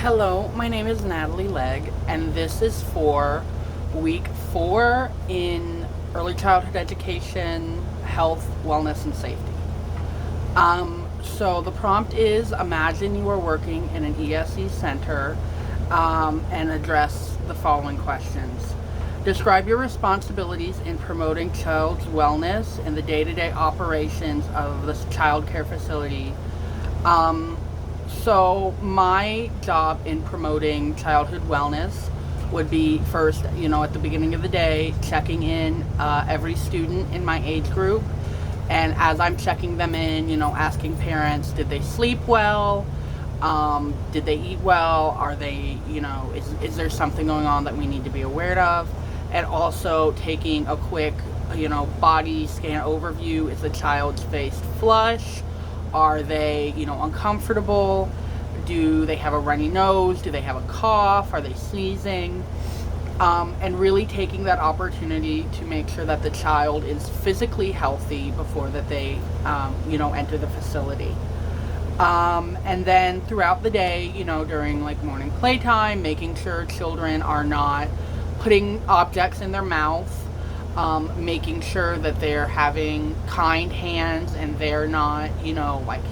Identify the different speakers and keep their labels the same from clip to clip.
Speaker 1: Hello, my name is Natalie Legg, and this is for week 4 in early childhood education, health, wellness, and safety. So the prompt is imagine you are working in an ESE center and address the following questions. Describe your responsibilities in promoting child's wellness in the day-to-day operations of this child care facility. Um, so my job in promoting childhood wellness would be first, at the beginning of the day, checking in every student in my age group. And as I'm checking them in, asking parents, did they sleep well? Did they eat well? Are they, is there something going on that we need to be aware of? And also taking a quick, body scan overview. Is the child's face flush? Are they, uncomfortable? Do they have a runny nose? Do they have a cough? Are they sneezing? And really taking that opportunity to make sure that the child is physically healthy before that they, enter the facility. And then throughout the day, during like morning playtime, making sure children are not putting objects in their mouth, making sure that they're having kind hands and they're not,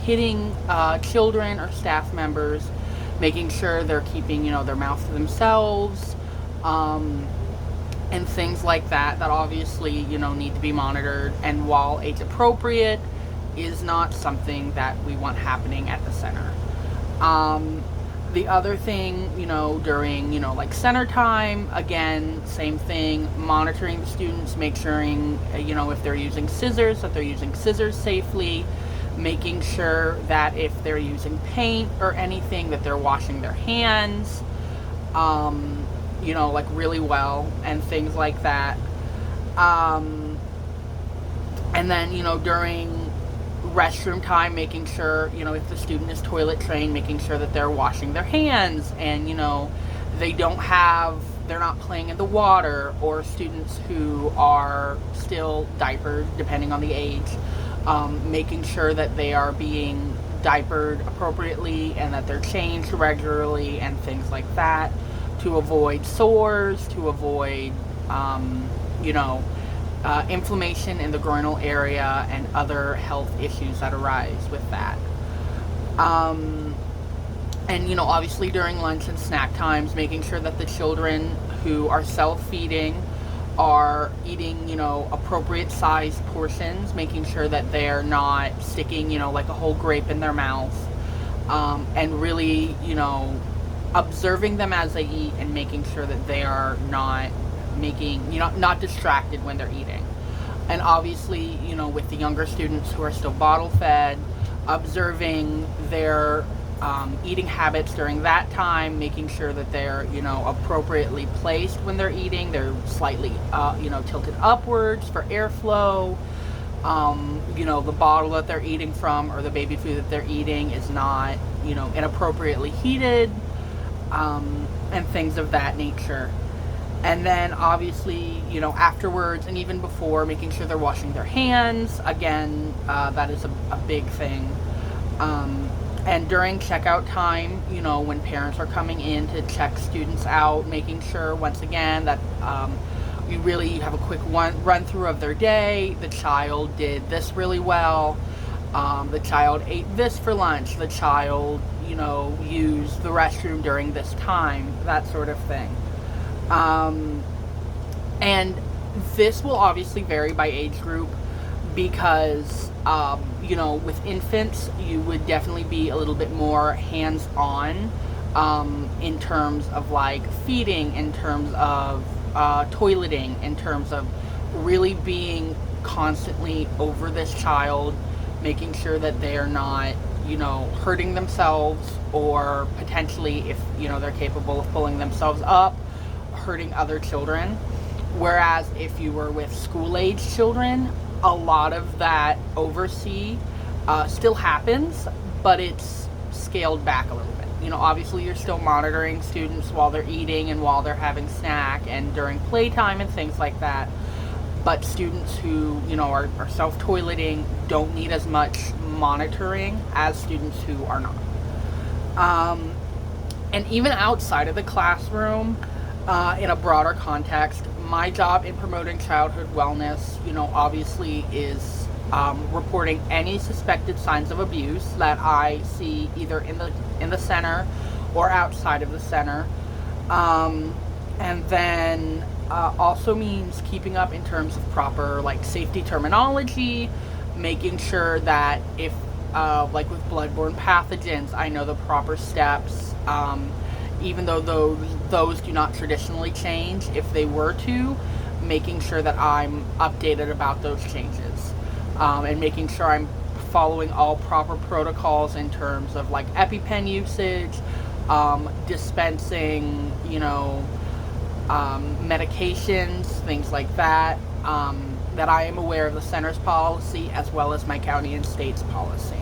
Speaker 1: hitting children or staff members, making sure they're keeping, their mouth to themselves, and things like that obviously, need to be monitored. And while age appropriate, is not something that we want happening at the center. The other thing, during, like center time, again, same thing, monitoring the students, make sure, if they're using scissors, that they're using scissors safely, making sure that if they're using paint or anything, that they're washing their hands, like really well, and things like that. And then, during restroom time, making sure, if the student is toilet trained, making sure that they're washing their hands and, they're not playing in the water, or students who are still diapered, depending on the age, making sure that they are being diapered appropriately and that they're changed regularly and things like that, to avoid sores, to avoid, inflammation in the groinal area and other health issues that arise with that. And, obviously during lunch and snack times, making sure that the children who are self-feeding are eating, appropriate sized portions, making sure that they're not sticking, like a whole grape in their mouth, and really, observing them as they eat and making sure that they are not not distracted when they're eating. And obviously, with the younger students who are still bottle fed, observing their eating habits during that time, making sure that they're, appropriately placed when they're eating. They're slightly, tilted upwards for airflow. The bottle that they're eating from or the baby food that they're eating is not, inappropriately heated, and things of that nature. And then obviously, afterwards and even before, making sure they're washing their hands. Again, that is a big thing. And during checkout time, when parents are coming in to check students out, making sure, once again, that you have a quick run through of their day. The child did this really well. The child ate this for lunch. The child, used the restroom during this time, that sort of thing. And this will obviously vary by age group because, with infants, you would definitely be a little bit more hands-on, in terms of like feeding, in terms of toileting, in terms of really being constantly over this child, making sure that they are not, hurting themselves, or potentially, if, they're capable of pulling themselves up, hurting other children. Whereas if you were with school-age children, a lot of that oversee still happens, but it's scaled back a little bit. Obviously you're still monitoring students while they're eating and while they're having snack and during playtime and things like that. But students who, are self-toileting don't need as much monitoring as students who are not. And even outside of the classroom, in a broader context, my job in promoting childhood wellness, obviously is reporting any suspected signs of abuse that I see either in the center or outside of the center. And then also means keeping up in terms of proper safety terminology, making sure that if with bloodborne pathogens, I know the proper steps, even though those do not traditionally change. If they were to, making sure that I'm updated about those changes, and making sure I'm following all proper protocols in terms of EpiPen usage, dispensing, medications, things like that. That I am aware of the center's policy as well as my county and state's policy.